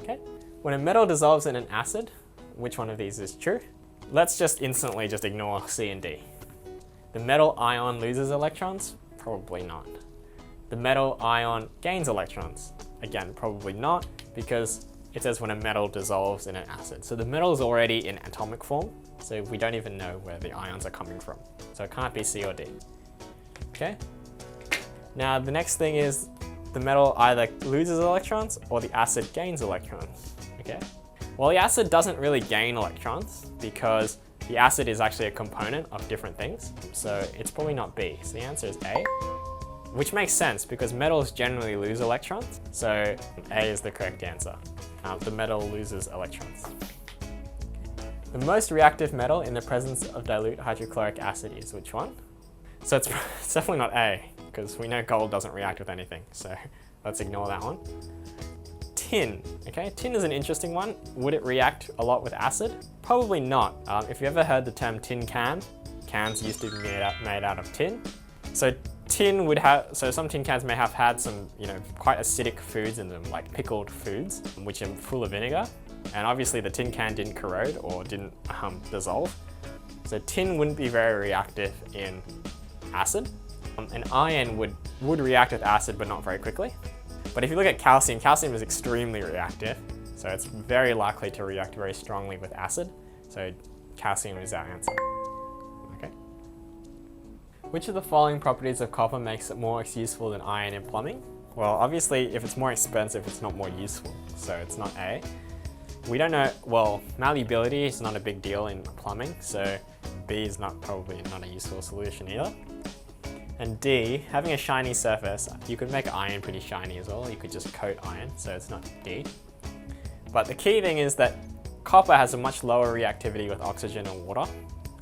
Okay. When a metal dissolves in an acid, which one of these is true? Let's just instantly just ignore C and D. The metal ion loses electrons? Probably not. The metal ion gains electrons? Again, probably not, because it says when a metal dissolves in an acid. So the metal is already in atomic form, so we don't even know where the ions are coming from. So it can't be C or D. Okay? Now the next thing is the metal either loses electrons or the acid gains electrons. Okay? Well, the acid doesn't really gain electrons because the acid is actually a component of different things. So it's probably not B. So the answer is A, which makes sense because metals generally lose electrons. So A is the correct answer. The metal loses electrons. The most reactive metal in the presence of dilute hydrochloric acid is which one? So it's definitely not A, because we know gold doesn't react with anything. So let's ignore that one. Tin, okay? Tin is an interesting one. Would it react a lot with acid? Probably not. If you ever heard the term tin can, cans used to be made out of tin. So tin would have, so some tin cans may have had some, quite acidic foods in them, like pickled foods, which are full of vinegar. And obviously the tin can didn't corrode or didn't dissolve. So tin wouldn't be very reactive in acid. And iron would react with acid, but not very quickly. But if you look at calcium, calcium is extremely reactive. So it's very likely to react very strongly with acid. So calcium is our answer. Okay. Which of the following properties of copper makes it more useful than iron in plumbing? Well, obviously, if it's more expensive, it's not more useful. So it's not A. We don't know, well, malleability is not a big deal in plumbing. So B is probably not a useful solution either. And D, having a shiny surface, you could make iron pretty shiny as well. You could just coat iron, so it's not D. But the key thing is that copper has a much lower reactivity with oxygen and water.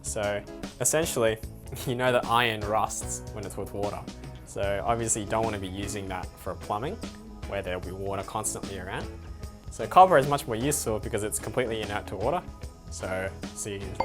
So essentially, you know that iron rusts when it's with water. So obviously you don't want to be using that for plumbing, where there'll be water constantly around. So copper is much more useful because it's completely inert to water. So C is